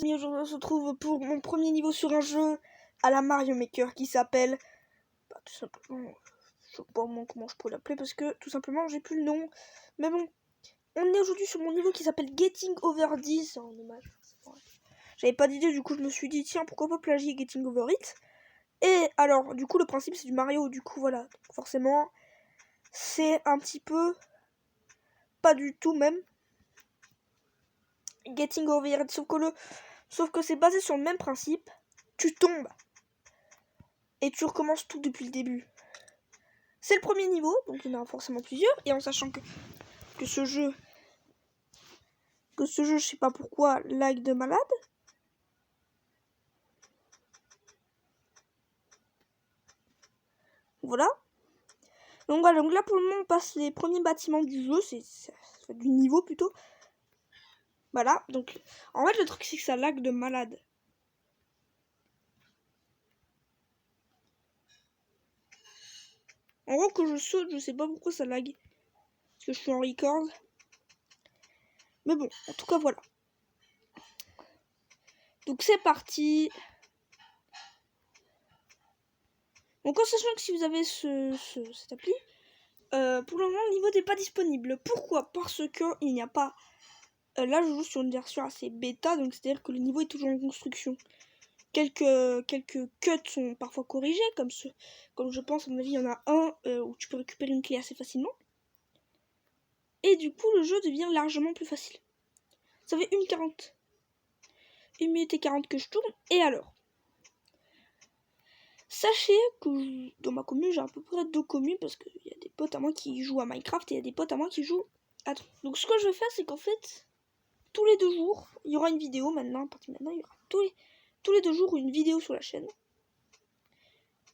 Aujourd'hui, on se retrouve pour mon premier niveau sur un jeu à la Mario Maker qui s'appelle... tout simplement... Je sais pas comment je peux l'appeler parce que tout simplement j'ai plus le nom. Mais bon, on est aujourd'hui sur mon niveau qui s'appelle Getting Over 10. En hommage. J'avais pas d'idée, du coup je me suis dit tiens pourquoi pas plagier Getting Over It. Et alors du coup le principe c'est du Mario, du coup voilà. Donc, forcément c'est un petit peu... Pas du tout même. Getting Over It, sauf que c'est basé sur le même principe. Tu tombes. Et tu recommences tout depuis le début. C'est le premier niveau, donc il y en a forcément plusieurs. Et en sachant que ce jeu, je sais pas pourquoi, lag de malade. Voilà. Donc voilà, donc là pour le moment on passe les premiers bâtiments du jeu, c'est du niveau plutôt. Voilà, donc en fait le truc c'est que ça lag de malade. En gros que je saute, je sais pas pourquoi ça lag. Parce que je suis en record. Mais bon, en tout cas voilà. Donc c'est parti. Donc en sachant que si vous avez cette appli, pour le moment le niveau n'est pas disponible. Pourquoi? Parce que il n'y a pas... là je joue sur une version assez bêta, donc c'est à dire que le niveau est toujours en construction. Quelques cuts sont parfois corrigés, comme je pense, à mon avis il y en a un où tu peux récupérer une clé assez facilement. Et du coup le jeu devient largement plus facile. Ça fait 1 minute et 40 que je tourne, et alors sachez que dans ma commune, j'ai à peu près 2 communes parce qu'il y a des potes à moi qui jouent à Minecraft et il y a des potes à moi qui jouent à... Donc ce que je vais faire, c'est qu'en fait, tous les 2 jours, il y aura une vidéo maintenant, à partir de maintenant, il y aura tous les 2 jours une vidéo sur la chaîne.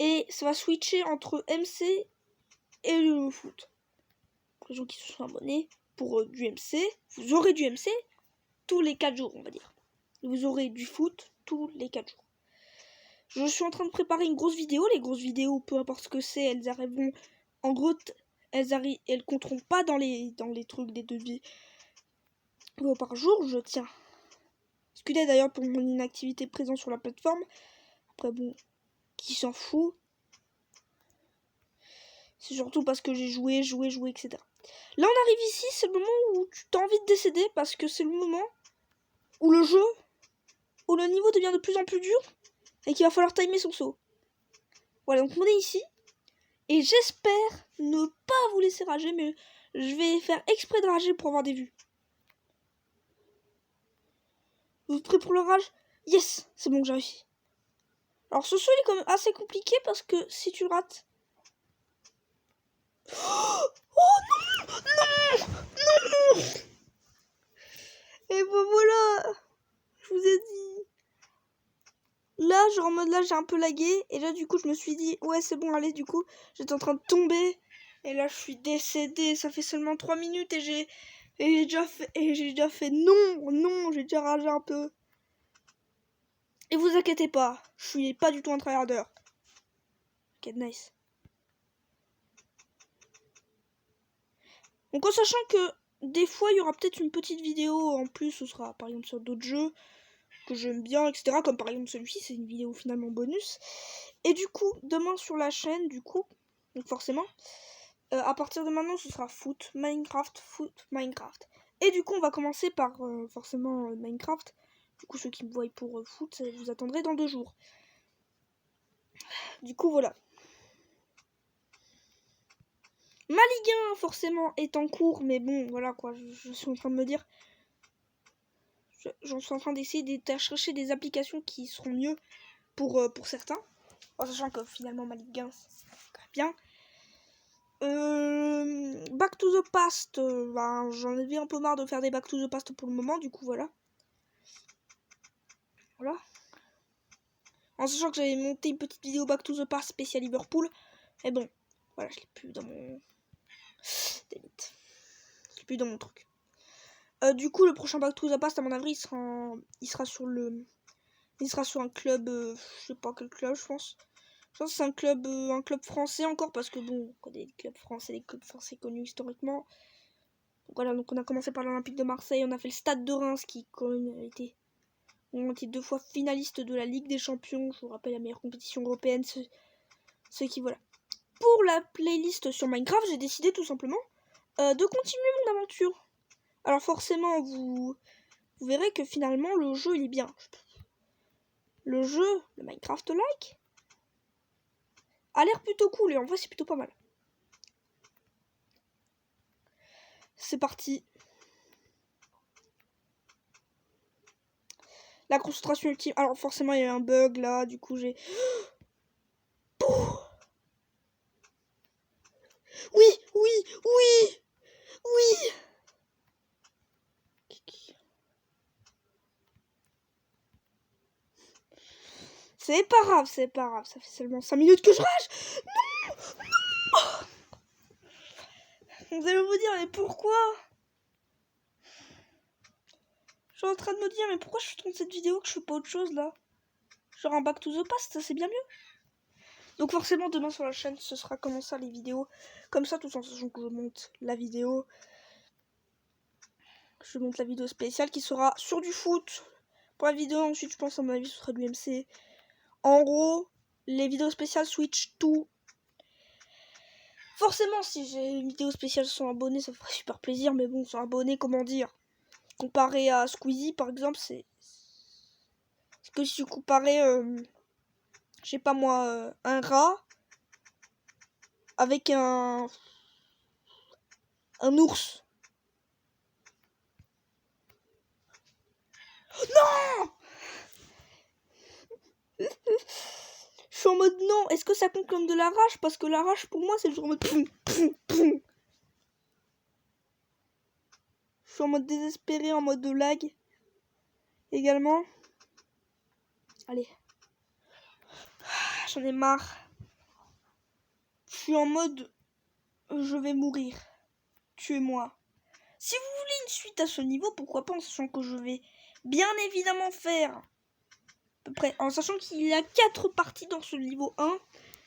Et ça va switcher entre MC et le foot. Pour les gens qui se sont abonnés pour du MC, vous aurez du MC tous les 4 jours, on va dire. Et vous aurez du foot tous les 4 jours. Je suis en train de préparer une grosse vidéo. Les grosses vidéos, peu importe ce que c'est, elles arriveront... En gros, elles compteront pas dans les trucs des 2 vidéos par jour. Je tiens. Excusez d'ailleurs pour mon inactivité présente sur la plateforme. Après bon, qui s'en fout. C'est surtout parce que j'ai joué, etc. Là on arrive ici, c'est le moment où tu as envie de décéder. Parce que c'est le moment où le niveau devient de plus en plus dur. Et qu'il va falloir timer son saut. Voilà, donc on est ici. Et j'espère ne pas vous laisser rager, mais je vais faire exprès de rager pour avoir des vues. Vous êtes prêts pour le rage? Yes, c'est bon, j'ai réussi. Alors ce saut il est quand même assez compliqué parce que si tu le rates... Oh non! Non! Non! Et ben voilà! Je vous ai dit. Là, genre en mode là, j'ai un peu lagué. Et là, du coup, je me suis dit, ouais, c'est bon, allez, du coup, j'étais en train de tomber. Et là, je suis décédée. Ça fait seulement 3 minutes et j'ai déjà fait non, j'ai déjà ragé un peu. Et vous inquiétez pas, je suis pas du tout un tryharder. Ok, nice. Donc en sachant que des fois, il y aura peut-être une petite vidéo en plus. Ce sera par exemple sur d'autres jeux que j'aime bien, etc. Comme par exemple celui-ci, c'est une vidéo finalement bonus. Et du coup, demain sur la chaîne, du coup, donc forcément, à partir de maintenant, ce sera foot, Minecraft. Et du coup, on va commencer par forcément Minecraft. Du coup, ceux qui me voient pour foot, vous attendrez dans 2 jours. Du coup, voilà. Ma Ligue 1, forcément, est en cours, mais bon, voilà quoi, je suis en train de me dire... J'en suis en train d'essayer de chercher des applications qui seront mieux pour certains. En sachant que finalement, ma Ligue 1, c'est bien. Back to the Past, ben, j'en avais un peu marre de faire des Back to the Past pour le moment, du coup, voilà. Voilà. En sachant que j'avais monté une petite vidéo Back to the Past spécial Liverpool. Et bon, voilà, je l'ai plus dans mon... Je l'ai plus dans mon truc. Du coup, le prochain Back to the Past, à mon avis, il sera sur un club, je sais pas quel club, je pense. Je pense que c'est un club français encore, parce que bon, on connaît les clubs français connus historiquement. Donc voilà, donc on a commencé par l'Olympique de Marseille, on a fait le Stade de Reims, qui quand même était On était 2 fois finaliste de la Ligue des Champions. Je vous rappelle, la meilleure compétition européenne. Ce qui, voilà. Pour la playlist sur Minecraft, j'ai décidé tout simplement de continuer mon aventure. Alors forcément, vous verrez que finalement, le jeu, il est bien. Le jeu, le Minecraft-like, a l'air plutôt cool. Et en vrai, c'est plutôt pas mal. C'est parti. La concentration ultime. Alors forcément, il y a un bug là. Du coup, j'ai... Oui, oui, oui, oui. C'est pas grave, c'est pas grave. Ça fait seulement 5 minutes que je rage. Non, non. Vous allez vous dire, mais pourquoi? Je suis en train de me dire, mais pourquoi je tourne cette vidéo que je fais pas autre chose là? Genre un back to the past, ça c'est bien mieux. Donc forcément, demain sur la chaîne, ce sera comme ça les vidéos. Comme ça, tout en sachant que je monte la vidéo. Je monte la vidéo spéciale qui sera sur du foot. Pour la vidéo, ensuite, je pense à mon avis, ce sera du MC. En gros, les vidéos spéciales Switch tout. Forcément, si j'ai une vidéo spéciale sans abonnés, ça ferait super plaisir. Mais bon, sans abonnés, comment dire? Comparé à Squeezie, par exemple, c'est... Parce que si tu comparais, je sais pas moi, un rat avec un ours. Non. Je suis en mode non. Est-ce que ça compte comme de la rage? Parce que la rage, pour moi, c'est le genre en mode... Je suis en mode désespéré, en mode de lag. Également. Allez. J'en ai marre. Je suis en mode... Je vais mourir. Tuez-moi. Si vous voulez une suite à ce niveau, pourquoi pas, en sachant que je vais bien évidemment faire... à peu près, en sachant qu'il y a 4 parties dans ce niveau 1.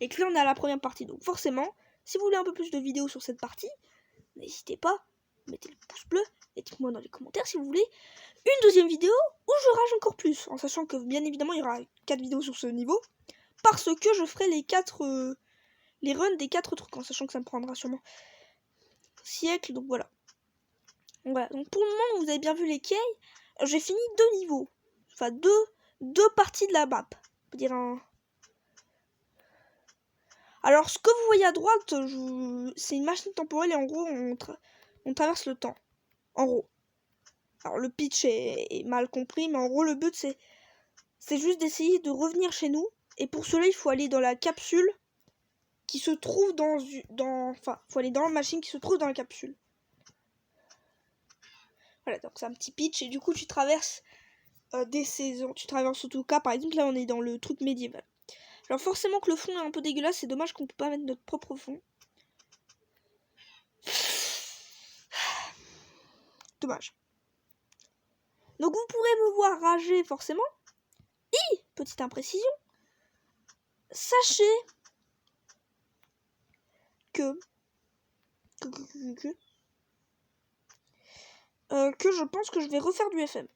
Et que là, on est à la première partie. Donc forcément, si vous voulez un peu plus de vidéos sur cette partie, n'hésitez pas. Mettez le pouce bleu. Et dites-moi dans les commentaires si vous voulez une deuxième vidéo où je rage encore plus. En sachant que bien évidemment, il y aura 4 vidéos sur ce niveau. Parce que je ferai les 4... les runs des 4 trucs, en sachant que ça me prendra sûrement siècles, donc voilà. Voilà, donc pour le moment, vous avez bien vu les quais, j'ai fini 2 niveaux. Enfin, deux parties de la map. On peut dire un... Alors, ce que vous voyez à droite, c'est une machine temporelle et en gros, on traverse le temps. En gros. Alors, le pitch est mal compris, mais en gros, le but, c'est juste d'essayer de revenir chez nous. Et pour cela, il faut aller dans la capsule qui se trouve enfin, faut aller dans la machine qui se trouve dans la capsule. Voilà, donc c'est un petit pitch et du coup tu traverses des saisons. Tu traverses en tout cas, par exemple là on est dans le truc médiéval. Alors forcément que le fond est un peu dégueulasse, c'est dommage qu'on peut pas mettre notre propre fond. Dommage. Donc vous pourrez me voir rager forcément. Et, petite imprécision, sachez que je pense que je vais refaire du FM.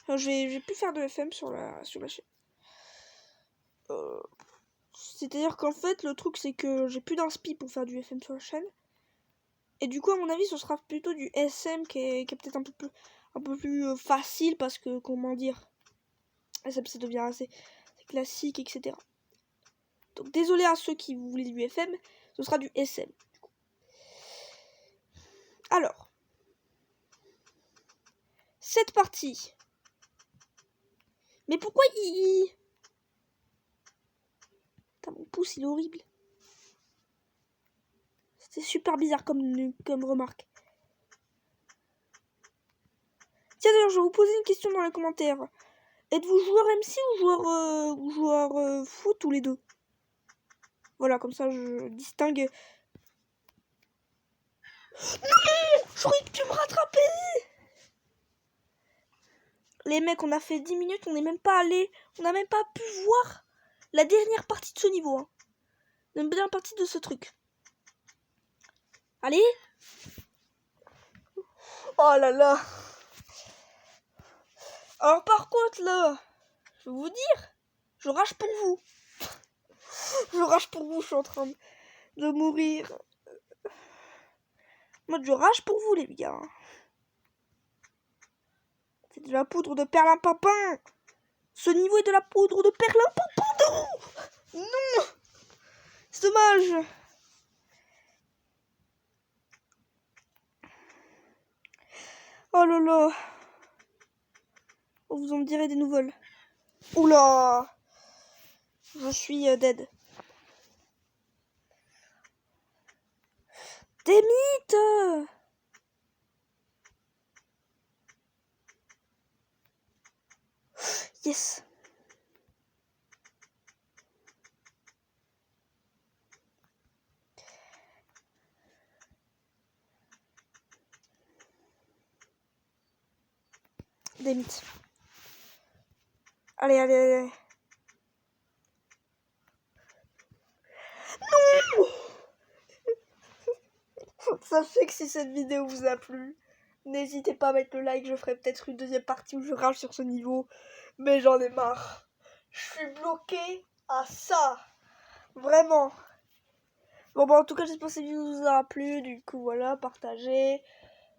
Je vais plus faire de FM sur la chaîne. C'est-à-dire qu'en fait, le truc, c'est que j'ai plus d'inspi pour faire du FM sur la chaîne. Et du coup, à mon avis, ce sera plutôt du SM qui est peut-être un peu plus facile parce que, comment dire, SM, ça devient assez classique, etc. Donc, désolé à ceux qui voulaient du FM, ce sera du SM. Alors, cette partie. Mais pourquoi il... Putain, mon pouce, il est horrible. C'est super bizarre comme remarque. Tiens, d'ailleurs, je vais vous poser une question dans les commentaires. Êtes-vous joueur MC ou joueur foot tous les deux? Voilà, comme ça, je distingue... Non! J'aurais pu me rattraper! Les mecs, on a fait 10 minutes, on n'est même pas allé... On n'a même pas pu voir la dernière partie de ce niveau. Hein. La dernière partie de ce truc. Allez! Oh là là! Alors par contre là, je vais vous dire, je rage pour vous. Je rage pour vous, je suis en train de mourir. Moi je rage pour vous les gars. C'est de la poudre de perlimpinpin. Ce niveau est de la poudre de perlimpinpin. Non, non, c'est dommage. Oh là là. Vous en me direz des nouvelles. Oula. Je suis dead. Des mythes. Yes. Des mythes. Allez, allez, allez. Non. Sachez que si cette vidéo vous a plu, n'hésitez pas à mettre le like. Je ferai peut-être une deuxième partie où je rage sur ce niveau. Mais j'en ai marre. Je suis bloqué à ça. Vraiment. Bon, bah, en tout cas, j'espère que cette vidéo vous aura plu. Du coup, voilà, partagez.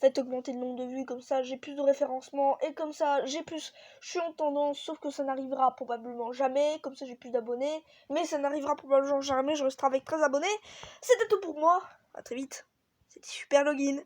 Faites augmenter le nombre de vues, comme ça j'ai plus de référencement et comme ça je suis en tendance, sauf que ça n'arrivera probablement jamais, comme ça j'ai plus d'abonnés, mais ça n'arrivera probablement jamais, je resterai avec 13 abonnés. C'était tout pour moi, à très vite, c'était Super Login.